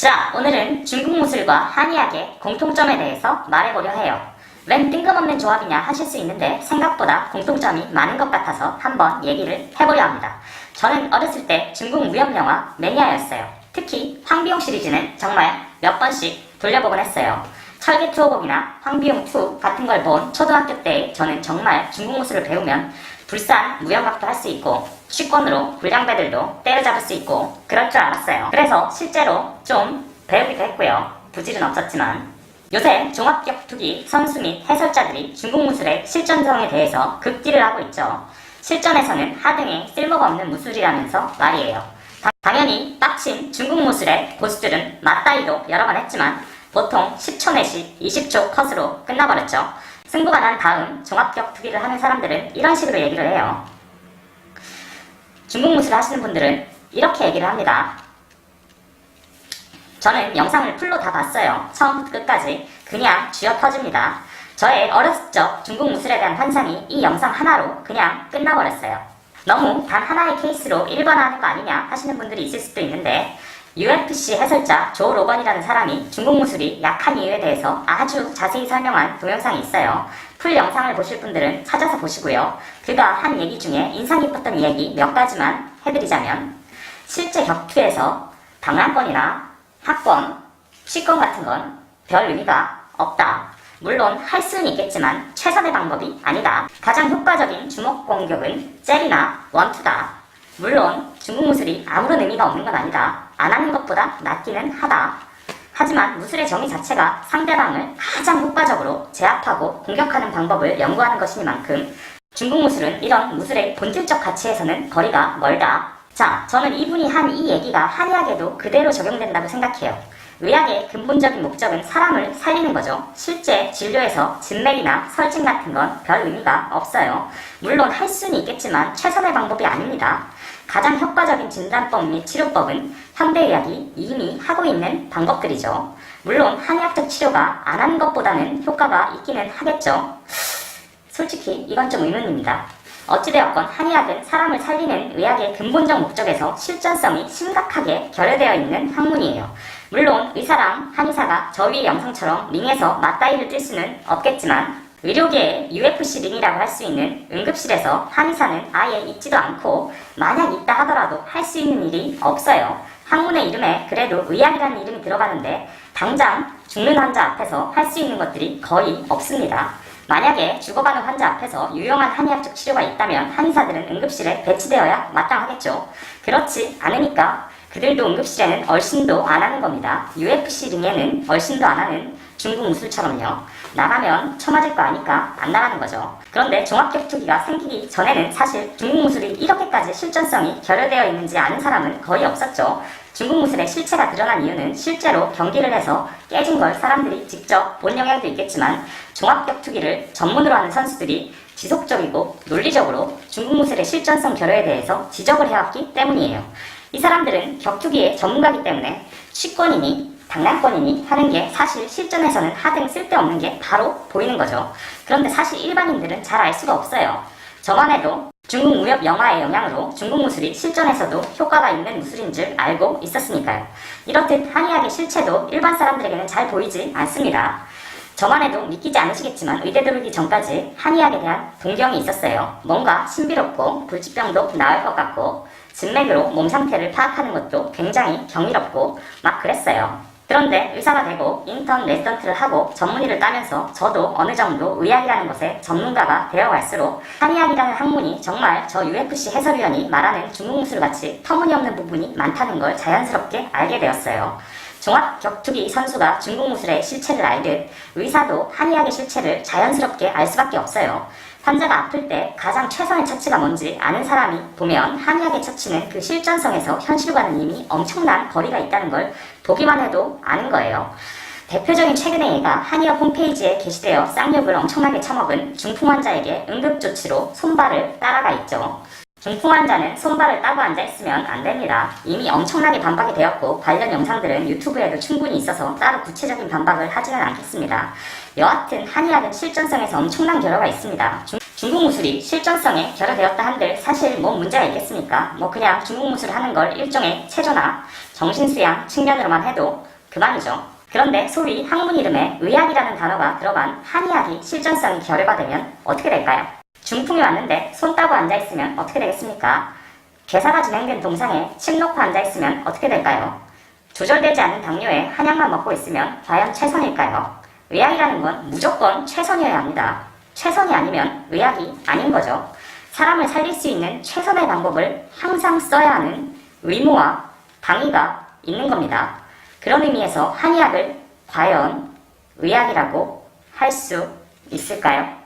자, 오늘은 중국 무술과 한의학의 공통점에 대해서 말해보려 해요. 웬 뜬금없는 조합이냐 하실 수 있는데 생각보다 공통점이 많은 것 같아서 한번 얘기를 해보려 합니다. 저는 어렸을 때 중국 무협영화 매니아였어요. 특히 황비용 시리즈는 정말 몇 번씩 돌려보곤 했어요. 철개투어곡이나 황비용2 같은 걸 본 초등학교 때 저는 정말 중국 무술을 배우면 불산 무영각도 할 수 있고 취권으로 불량배들도 때려잡을 수 있고 그럴 줄 알았어요. 그래서 실제로 좀 배우기도 했고요. 부질은 없었지만 요새 종합격투기 선수 및 해설자들이 중국 무술의 실전성에 대해서 극기를 하고 있죠. 실전에서는 하등의 쓸모가 없는 무술이라면서 말이에요. 당연히 빡친 중국 무술의 고수들은 맞다이도 여러 번 했지만 보통 10초 내지 20초 컷으로 끝나버렸죠. 승부가 난 다음 종합격투기를 하는 사람들은 이런 식으로 얘기를 해요. 중국 무술 하시는 분들은 이렇게 얘기를 합니다. 저는 영상을 풀로 다 봤어요. 처음부터 끝까지 그냥 쥐어 터집니다. 저의 어렸을 적 중국 무술에 대한 환상이 이 영상 하나로 그냥 끝나버렸어요. 너무 단 하나의 케이스로 일반화하는 거 아니냐 하시는 분들이 있을 수도 있는데 UFC 해설자 조 로건이라는 사람이 중국 무술이 약한 이유에 대해서 아주 자세히 설명한 동영상이 있어요. 풀 영상을 보실 분들은 찾아서 보시고요. 그가 한 얘기 중에 인상 깊었던 이야기 몇 가지만 해드리자면 실제 격투에서 방랑권이나 학권, 취권 같은 건 별 의미가 없다. 물론 할 수는 있겠지만 최선의 방법이 아니다. 가장 효과적인 주먹 공격은 잽이나 원투다. 물론 중국 무술이 아무런 의미가 없는 건 아니다. 안 하는 것보다 낫기는 하다. 하지만 무술의 정의 자체가 상대방을 가장 효과적으로 제압하고 공격하는 방법을 연구하는 것이니만큼 중국 무술은 이런 무술의 본질적 가치에서는 거리가 멀다. 자, 저는 이분이 한 이 얘기가 한의학에도 그대로 적용된다고 생각해요. 의학의 근본적인 목적은 사람을 살리는 거죠. 실제 진료에서 진맥이나 설진 같은 건 별 의미가 없어요. 물론 할 수는 있겠지만 최선의 방법이 아닙니다. 가장 효과적인 진단법 및 치료법은 현대의학이 이미 하고 있는 방법들이죠. 물론 한의학적 치료가 안 하는 것보다는 효과가 있기는 하겠죠. 솔직히 이건 좀 의문입니다. 어찌되었건 한의학은 사람을 살리는 의학의 근본적 목적에서 실전성이 심각하게 결여되어 있는 학문이에요. 물론 의사랑 한의사가 저 위의 영상처럼 링에서 맞다이를 뛸 수는 없겠지만 의료계의 UFC 링이라고 할 수 있는 응급실에서 한의사는 아예 있지도 않고 만약 있다 하더라도 할 수 있는 일이 없어요. 학문의 이름에 그래도 의학이라는 이름이 들어가는데 당장 죽는 환자 앞에서 할 수 있는 것들이 거의 없습니다. 만약에 죽어가는 환자 앞에서 유용한 한의학적 치료가 있다면 한의사들은 응급실에 배치되어야 마땅하겠죠. 그렇지 않으니까 그들도 응급실에는 얼씬도 안 하는 겁니다. UFC 링에는 얼씬도 안 하는 중국 무술처럼요. 나가면 쳐맞을 거 아니까 안 나가는 거죠. 그런데 종합격투기가 생기기 전에는 사실 중국 무술이 이렇게까지 실전성이 결여되어 있는지 아는 사람은 거의 없었죠. 중국 무술의 실체가 드러난 이유는 실제로 경기를 해서 깨진 걸 사람들이 직접 본 영향도 있겠지만 종합격투기를 전문으로 하는 선수들이 지속적이고 논리적으로 중국 무술의 실전성 결여에 대해서 지적을 해왔기 때문이에요. 이 사람들은 격투기의 전문가이기 때문에 취권이니 당랑권이니 하는 게 사실 실전에서는 하등 쓸데없는 게 바로 보이는 거죠. 그런데 사실 일반인들은 잘 알 수가 없어요. 저만 해도 중국 무협 영화의 영향으로 중국 무술이 실전에서도 효과가 있는 무술인 줄 알고 있었으니까요. 이렇듯 한의학의 실체도 일반 사람들에게는 잘 보이지 않습니다. 저만 해도 믿기지 않으시겠지만 의대 들어오기 전까지 한의학에 대한 동경이 있었어요. 뭔가 신비롭고 불치병도 나을 것 같고 진맥으로 몸 상태를 파악하는 것도 굉장히 경이롭고 막 그랬어요. 그런데 의사가 되고 인턴 레지던트를 하고 전문의를 따면서 저도 어느 정도 의학이라는 것에 전문가가 되어갈수록 한의학이라는 학문이 정말 저 UFC 해설위원이 말하는 중국 무술같이 터무니없는 부분이 많다는 걸 자연스럽게 알게 되었어요. 종합격투기 선수가 중국 무술의 실체를 알듯 의사도 한의학의 실체를 자연스럽게 알 수밖에 없어요. 환자가 아플 때 가장 최선의 처치가 뭔지 아는 사람이 보면 한의학의 처치는 그 실전성에서 현실과는 이미 엄청난 거리가 있다는 걸 보기만 해도 아는 거예요. 대표적인 최근의 예가 한의학 홈페이지에 게시되어 쌍욕을 엄청나게 처먹은 중풍 환자에게 응급조치로 손발을 따라가 있죠. 중풍 환자는 손발을 따고 앉아있으면 안 됩니다. 이미 엄청나게 반박이 되었고 관련 영상들은 유튜브에도 충분히 있어서 따로 구체적인 반박을 하지는 않겠습니다. 여하튼 한의학은 실전성에서 엄청난 결여가 있습니다. 중국 무술이 실전성에 결여되었다 한들 사실 뭐 문제가 있겠습니까? 그냥 중국 무술을 하는 걸 일종의 체조나 정신수양 측면으로만 해도 그만이죠. 그런데 소위 학문 이름에 의학이라는 단어가 들어간 한의학이 실전성이 결여가 어떻게 될까요? 중풍이 왔는데 손 따고 앉아있으면 어떻게 되겠습니까? 괴사가 진행된 동상에 침 놓고 앉아있으면 어떻게 될까요? 조절되지 않는 당뇨에 한약만 먹고 있으면 과연 최선일까요? 의학이라는 건 무조건 최선이어야 합니다. 최선이 아니면 의학이 아닌 거죠. 사람을 살릴 수 있는 최선의 방법을 항상 써야 하는 의무와 당위가 있는 겁니다. 그런 의미에서 한의학을 과연 의학이라고 할 수 있을까요?